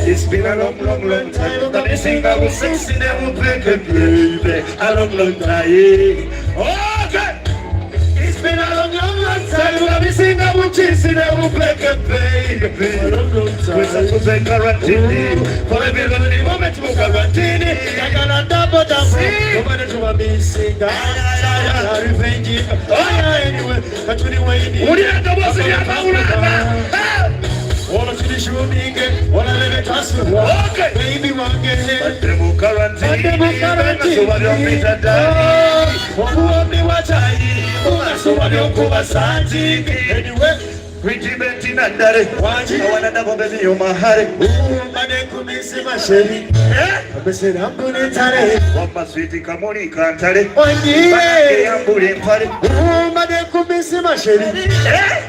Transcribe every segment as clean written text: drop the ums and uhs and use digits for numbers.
It's been a long, long, long time. But they sing about sexy, they will play good, baby. A long, long time. Okay. It's been a long, long, long time. But they sing about chasing, they will play good, baby. A long, long time. We're supposed to guarantee. For every lonely moment, we're guaranteed. I got a double. Nobody to a big singer. Revenge. Anyway, but anyway, what do you have to watch in your all of the shooting, all of the trust. Okay, baby, one get it. But the guarantee. So what you're better than. Who will be what I eat? So what you're covered. Anyway. Pretty Betty Nandare, I want to double baby, you're my heart. But they could be see my shelly. I said, I'm going to tell you. What my sweetie, come on, you can't tell it. One day, I'm putting party. But they could be see my shelly.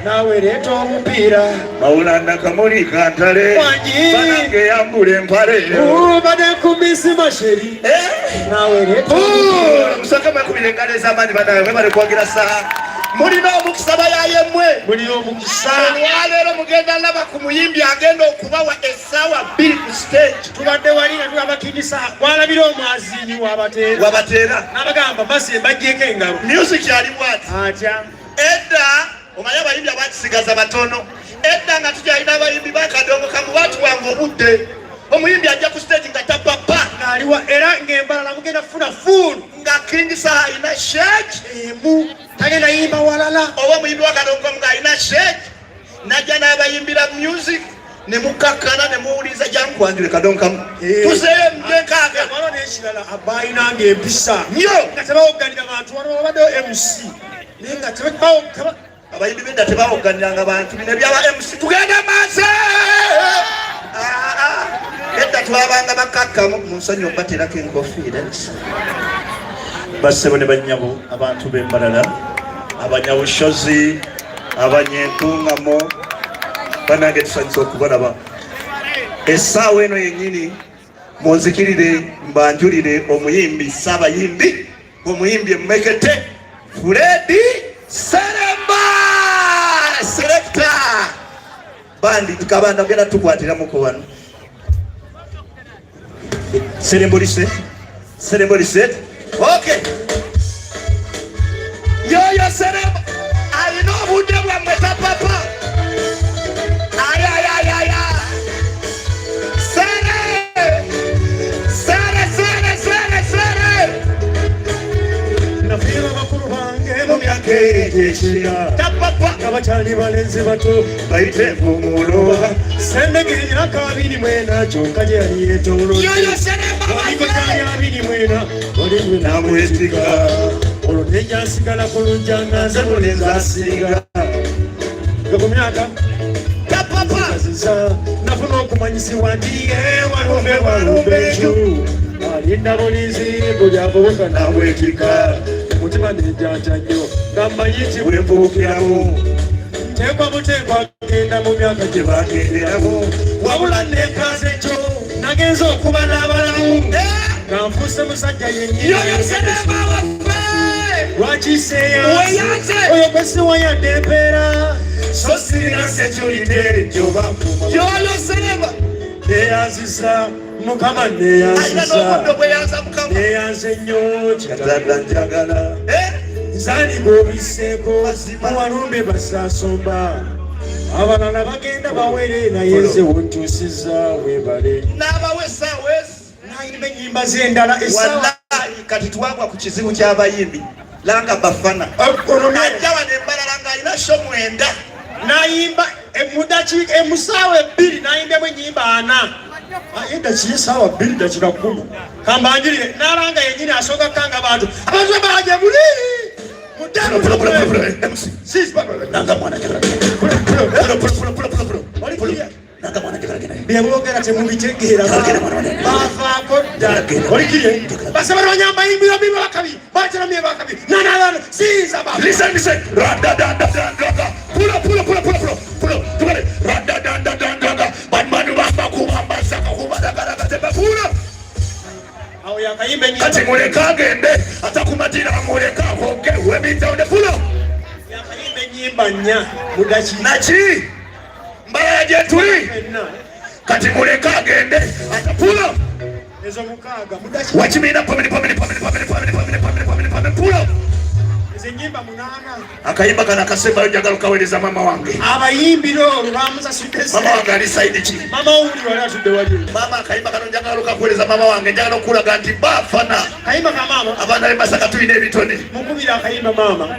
Now we're at home, Peter. Maulana, come on, you can't tell it. One day, I'm putting party. But they could be see my shelly. Now we're at home. So come on, we got a man, but I remember the Quagasa. Mulino mukisaba ya yemwe mulio mukisaba walero mugenda laba kumuyimbi agenda okubawa esawa 2 ku stage tubadde walina tubakidisa walabira omwazini wabatera nabagamba basi bajjeko engalo music yali bwati atya edda omanya abayimbi abakisigaza batono edda nga tujyalina abayimbi bakadongo kamu watu wangu obudde omuyimbi ajja ku stage nga tapapa ngaliwa era ng'embalala mugenda funa fulu nga King Saha ina shake emu tagenda yimba walala oba muyimbi wakadongo nga ina shake najja n'abayimbira music ne mukakana ne muwuliza jankwangire kadongo kamu tuseyo mjekaaga wano n'ekirala abayina ng'empisa nyo nga tebawogganira bantu wano wabaddewo MC naye nga tebawogga abayimbi bedda tebawogganiranga bantu bino ebyaba MC tugenda maaso edda twabanga bakakkamu mu nsonyi obaterako enkofiira bassebo ne bannyabo abantu b'Embarara abanyabushozi abanyenkuŋŋamo banange tusanyusa okubalaba essaawa eno yennyini munzikirire mbanjulire omuyimbi saabayimbi omuyimbi emmekete Freddy Seremba selecta bandi tukabanda genda tukwatiramuko wano Serembolise okay yo Seremba alina obudde bwammwe tapapa aya sere nafira bakulu bange mu myaka egyekira tapapa abakyali balenzi bato bayite vumuloba sendegenya kabiri mwena kyonka gye yali yetolodde olikokyali abiri mwena oli namwetika olwo nejja nsigala ku lujja nga nze mulenzi asiga ku myaka tapapa aziza nafuna okumanyisibwa nti walumbe ekyo alinda bulizi bulyavubuka namwetika mutima nejjanja nnyo nga mmanyi nti bwenvubukiramu nteekwa buteekwa genda mu myaka gye bagenderamu wabula neekaza ekyo nagenza okuba n'abalamu nga nfuuse musajja yennyini lwakiseeya oyo gwe siwayadde empeera so sirina security gyoba gyolosereba neyanzisa mukama neyanze nnyo kyatadda njagala nzaliga obiseeko muwalumbe basasomba abalala bagenda bawere naye nze wontuusiza webale nayimba ennyimba z'endala wallahi kati tuwagwa ku kizibu ky'abayimbi langa bafana ajja wano Embarara ng'alina sho 9 nayimba mudakiika emusaawa 2 nayimbemu ennyimba 4 eddakiika esaawa 2 dakiika 10 kambanjirire n'alanga yennyini asooka kanga bantu abantu baje buli nanga mwana byebogera temubitegeera bavaako ddala olikiriye basaba banyamba imbiro biba bakabi bateramye bakabi nanalano siza ba listen pulo tubale badmanu bakubambasa kakubadagaragateba pulo awo yakayimbe nyimba kati muleka agende atakumatira muleka akoge webitaone pulo yakayimbe nyimba nya mudachi nachi Mbarara gye tuli kati muleka agende atapulo ezo mukaaga mudachi wakimina pulo ezo nyimba munana akayimba kana kasemba njagala kawereza mama wange abayimbiro bamusa sitesi mama wange ali side ki mama uli wala tudde wali mama akayimba kana njagala kawereza mama wange njagala okulaga nti bafana kayimba ka mama abaana b'Masaka tulina ebitone mukubira akayimba mama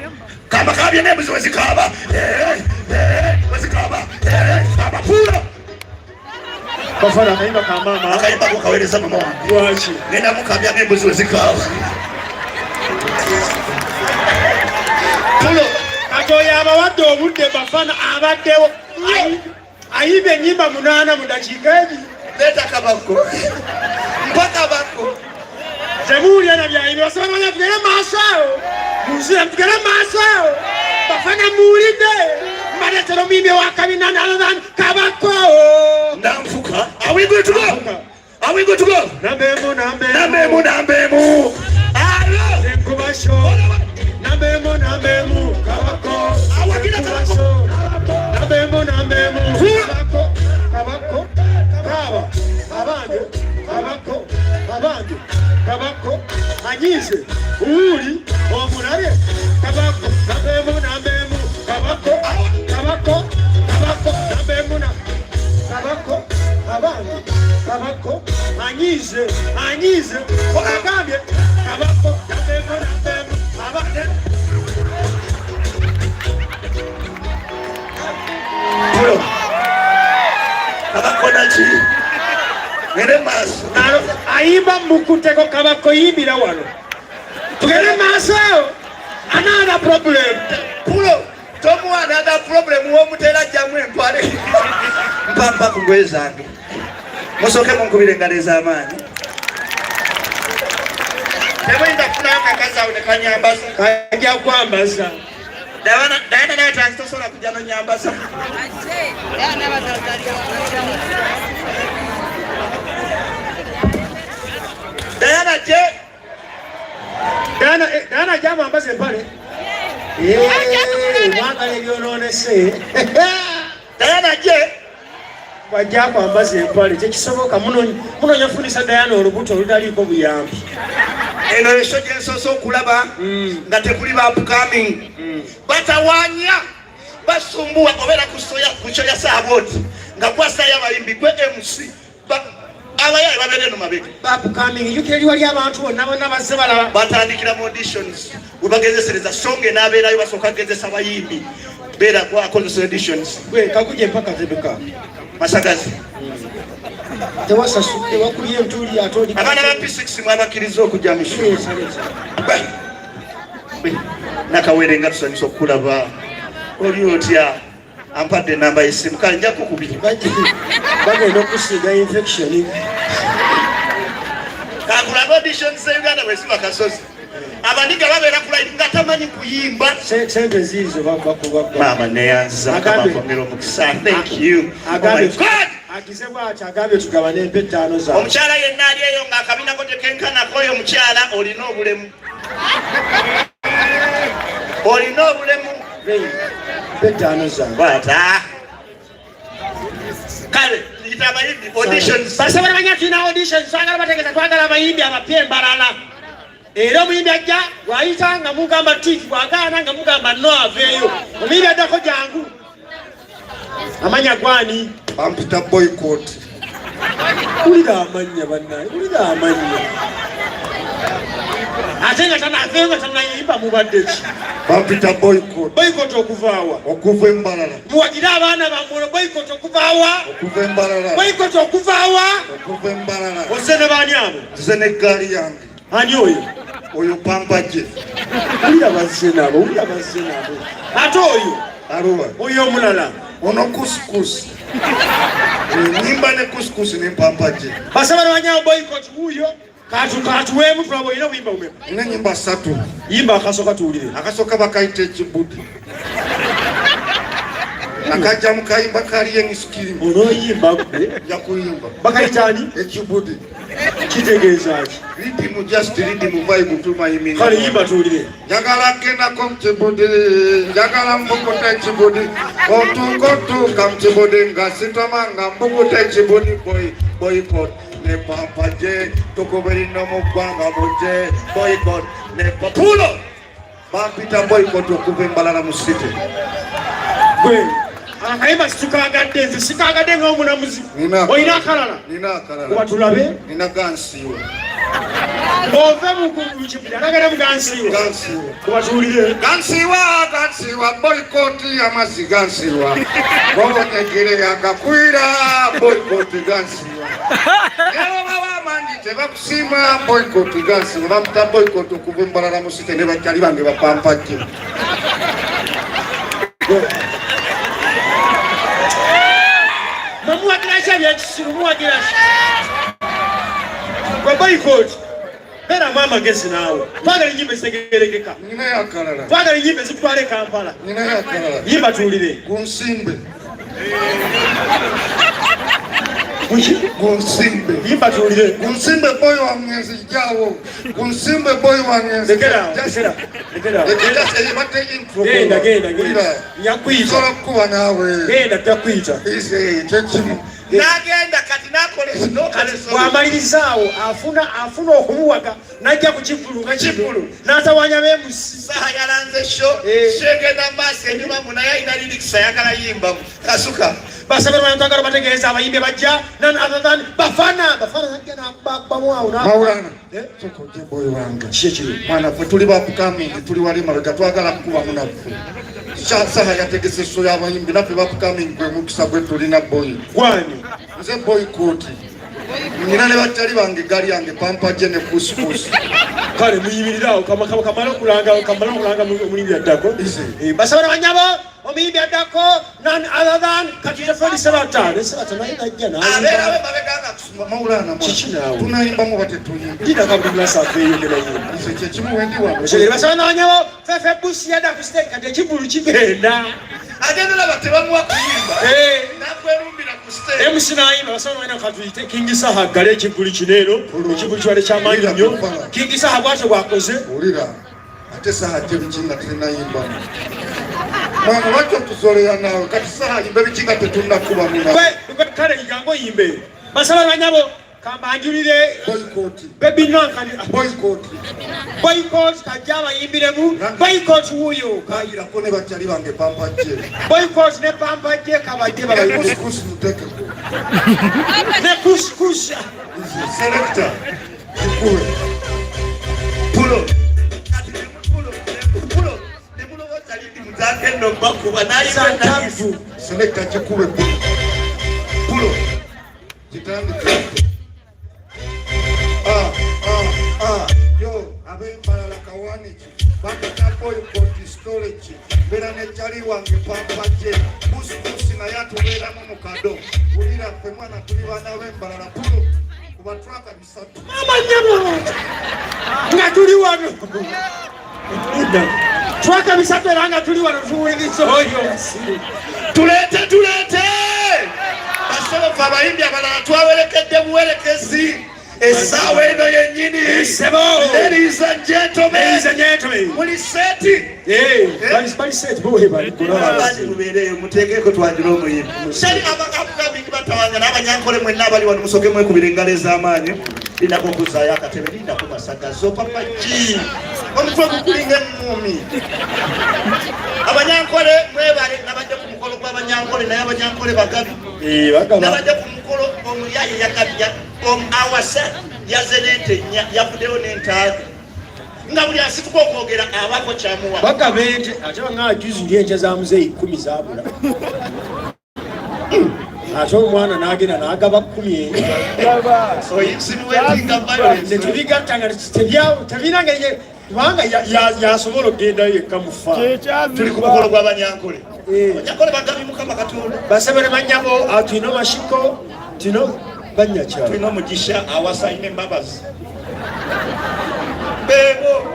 kaba kabye n'embuzi wezikaba wezikaba kaba pulo bafana akayimba ka mama akayimba kawereza mama wange lwaki ngenda mukabya n'embuzi wezikaba pulo katoya abawadde obudde bafana abaddewo ayimba ennyimba munana mu dakiika egi leta kabako mpaka bako temuwulira na byayimba basaba banya tugere maaso awo muzira tugere maaso awo bafana muwulidde mbaletera omuyimbi owakabina nalozan kabako ndamfuka are we good to go nambemu alo enkubasho nambemu kabako awakira kabako nambemu kabako kaba kabako anyize uli omulabe kabako nambemu kabako nambemu kabako kabako anyize agambye kabako nambemu abande pulo abakonachi ngere maaso nalo ayimba mukuteko kabako yimbira wano tugere maaso another problem pulo tomu another problem womutera jamu empale mpamba kugwezange musoke munkubire engalo ez'amaanyi temuyinza kufunayo kakazi awo nekanyambaza kajja kwambaza Dayana naye transitosobola kujja nonyambaza Dayana je Dayana jamu ambaze empale mwagala ebyononese Dayana je bajja kwambaza empale tekisoboka munonya funisa Dayana olubuto olutaliiko buyambi eno esho gyensoose okulaba nga tekuli upcoming batawanya basumbuwa obeera ku kyo ya Saaboti nga kwasayo abayimbi gwe MC abayayi babeera eno mabega upcoming ijukira liwali abantu bonna bazze balaba batandikira mu auditions we bagezesereza songa enaabeerayo basooka agezesa abayimbi beera akozesa auditions kakuje mpaka tebuka Masagazi tewasasudde wakulye ntuli atoli abaana ba P6 mwabakiriza okujja mu show nakawere nga tusanyusa okulaba oli otya ampadde enamba y'essimu kale nja kukubiri bagenda okusiiga infection kakulaba auditions za Uganda bwe ziba kasozi abaniga babeera kulaidi nga tamanyi kuyimba sente ziizo bakuba mama neyanza mukabafomera omukisa thank you akize bwati agambye tugabane empe 5 za omukyala yenna ali eyo ng'akabinako tekenkanako oyo omukyala olina obulemu empe 5 za bwata kale yita abayimbi auditions basobola banya tulina auditions twagala bategeeza twagala abayimbi abapya Mbarara era omuyimbi ajja bw'ayita nga mugamba tiiki bw'agaana nga mugamba no aveeyo omuyimbi addako jangu amanya gwani bampita boycott ulira amanya bannaye ulira amanya ate nga tanaaveeyo nga tanayimba mubadde ki bampita boycott okuvaawa okuva Mbarara muwagire abaana bammwe boycott okuvaawa okuva Mbarara boycott okuvaawa okuva Mbarara ozze ne baani abo nze n'eggaali yange ani oyo pampaje ulira bazze nabo ate oyo aluwa oyo omulala ono kusikusi Nyimba ne kuskusi ne pampaje. Basabara wanyao boycott huyo. Katu wemu tulabo ina wimba ume. Ina nyimba satu. Yimba akasoka tuulire. Akasoka bakaite Kibudi. Akaja mukayimba kaliye ngisikiri. Ono yimba ya kuyimba. Bakaitani Kibudi. Kitegeeza ki. Ridimu just ridimu vibe tuma yimina. Kali yimba tuulire. Njagala genda kom Kibudi. Njagala mbokota Kibudi. Kotu kam Kibudi ngasitamanga mbokota Kibudi boycott. Ne pampaje tokoberi no mugwanga boje boycott ne populo bampita boycott okuva Mbarara mu city gwe akaimba situkagadde nze sikagadde ng'omunamuzi oyina akalala watulabe nina gansiwa ove mukibuli alagala mugansiwa kubatuulire gansiwa boycott amazzi gansiwa bobonyegere yagakwira boycott gansiwa tebakusima boycott gansiwa bamuta boycott okuva Mbarara mu city ne bakyali bange bapampajje Mamuwagirasha byakisiru muwagirasha kwa boycott bera mama gezi nawe twagala nyimbe segerekeka nina yakalala twagala nyimbe zitwale Kampala nina yakalala yimba tuulire kunsimbe yimba tuulire kunsimbe boy wa mwezi jawo kunsimbe boy wa mwezi lekera genda yakwita kuba nawe genda takwita chechimu nagenda kati nakole wamalirizawo afuna okumuwaga najja ku kivulu n'atawanya bemusi Saha yalanze show shegenda mbase enyuma munaye ina lyrics ayagala yimba kasuka basabira bantagala bategeeza abayimbi bajja none other than bafana najja nabamwawo Maulana sokoje boy wange kiki mwana fwe tuli bapukaming tuli wali mabega twagala kuba munafu Saha yategese show y'abayimbi naffe bapukaming gwe mukisa gwe tulina boy gwani nze boycott nina ne bakyali bange gali yange pampaje ne kuskus kale muyimirirawo kamala okulanga omuyimbi addako basabira banyabo omuyimbi addako none other than kati teferi Sebata naye najja abeerawe babeganga kusuma Maulana tunayimbamu batetuyimba ndinakabululasaafeyongerayimba kyekimu wendi wange basabira banyabo fefe busi yadda ku stage kati ekivulu kigenda agenda batebamuwa kuyimba nakwerumbira ku stage MC naayimba basabira banyabo katuyite King Saha gale ekivulu kineero ekivulu kiwale kyamaanyi nnyo King Saha bwatyo bwakoze ulira ate Saha tebikinga tenayimba mwana lwaki tuzoleya nawe kati Saha yimba bikinga tetunnakuba muna kale igango yimbe basabira banyabo kambanjulire boycott kajja abayimbiremu boycott wuyo kayirako ne bakyali bange pampaje boycott ne pampaje kabajje babayimbire ne kuskus selector kikuwe pulo muzakendo bakuba nayisantavu selector kikuwe pulo kitandike yo abe Mbarara kawaniki bakata boycott storage bera ne chali wange pampaje kuskusi na yatubeeramu mukado ulira ffe mwana tuli baana be Mbarara pulo kuba twaka bisatu mama nyama nga tuli wano twaka bisatu era nga tuli wano tuwuliriza oyo tulete basolofa abayimbi abalala twawerekedde buwerekezi essaawa eno yennyini ladies and gentlemen muli seti abandi mubeereyo muteekeko twagira omuyimbi sali abagabugabingi batawanya n'abanyankole mwenna abali wano musoke mwekubira engalo ez'amaanyi lindako okuzaayo akatebe lindako masagazo papa ki omutwe gukulinga emmuumi abanyankole mwebale nabajja ku mukolo gw'abanyankole naye abanyankole bagabi nabajja ku mukolo omuyaye yakabya awasa yazenente yavuddeyo n'entaaga nga buli asituka okwogera abako kyamuwa bagabe nti ate banga juzi ndi ente za muzeeyi 10 zaabula ate omwana n'agenda n'agaba 10 netubigatta nga tebina ngeri kubanga yasobola okgendayo yekka mufa tuli ku mukolo gw'abanyankole abanyankole bagabi mukama katonda basabire banyabo atuyina mashiko tino banya cha tulina mugisha awasa ine mbabazi bebo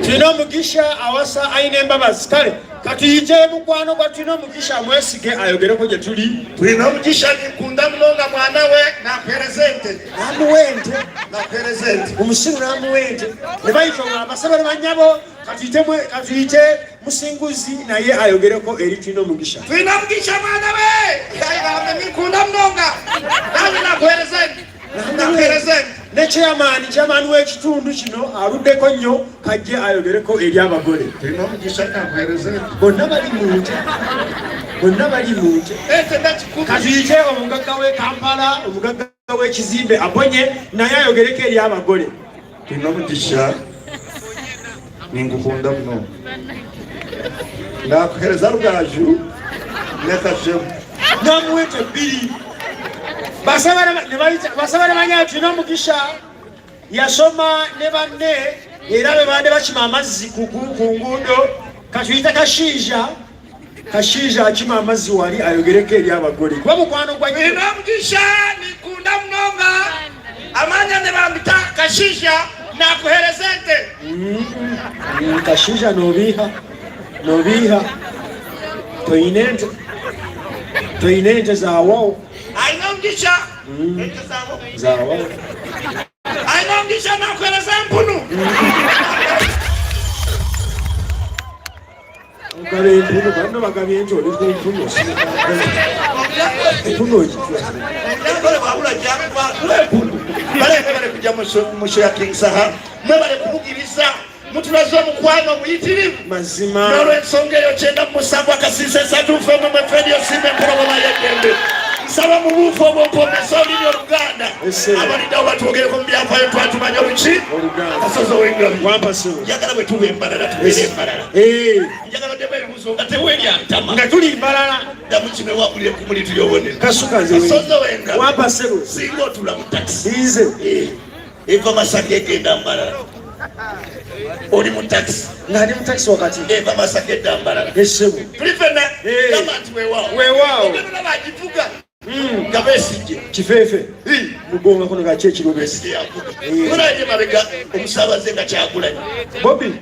tino mugisha awasa aine mbabazi kale kati ije mukwano kwa tino mugisha mwesige ayogereko je tuli tulina mugisha nikunda mnonga mwana we na presente namuwente na presente umusiru namuwente nebayito abasabale banyabo kati ije musinguzi naye ayogereko eri tino mugisha tulina mugisha mwana we kaiba nikunda mnonga na presente na presente ne chairman w'ekitundu kino aluddeko nnyo kajje ayogereko eri abagole tulina mugisha na presente bonna bali munte kati ije omugagga w'e Kampala omugagga w'ekizimbe abonye naye ayogereko eri abagole tulina mugisha ningukunda mno nakuhereza rugaju nekashemu namuwete bbiri basabala banya tino mugisha yasoma ne banne era be bande bakima amazzi ku nguudo katuyita kashiija akima amazzi wali ayogereko eri abagole kuba mukwano gwa ino mugisha nikunda mnonga amanya ne bambita kashiija nakuhereza ente kashiija nobiiha toyina ente zaawo aina mugisha ente zaawo aina mugisha nakuhereza empunu ogaba empunu bano bagabye nti oli ku mpunu empunu bale kujja musho ya King Saha mwebale kumugiriza mutulaze omukwano omuyitirivu mazima n'olw'ensonga eyo 9 akasiisa 3 femme mwefedi osimba empologoma y'eddembe nsaba mu buufu obw'okwomesa olulimi Oluganda abaliddawo batwogereko mu byafaayo twatumanya oluki asozi ow'engalo njagala bwe tuba Mbarara tubeere Mbarara njagala ddemu ebibuzo nga teweerya ntama nga tuli Mbarara ddamu kino ewagulire ku muli tuyobonera kasukaze asozi ow'engalo wampasebo singa otula mu takisi ize eva Masaka egenda Mbarara oli mu taxi ng'ali mu taxi wakati eva Masaka edda Mbarara esebo tuli fenna gamba nti weewaawo ogenda bagivuga nga beesijje kifeefe mugonga kono nga kyekiro beesijje olaye mabega omusaabaze nga Kyagulanyi Bobi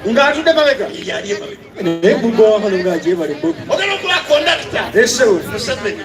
ng'atudde mabega yali emabega naye mugonga kono nga agyebale Bobi ogenda okuba kondakita esebo Museveni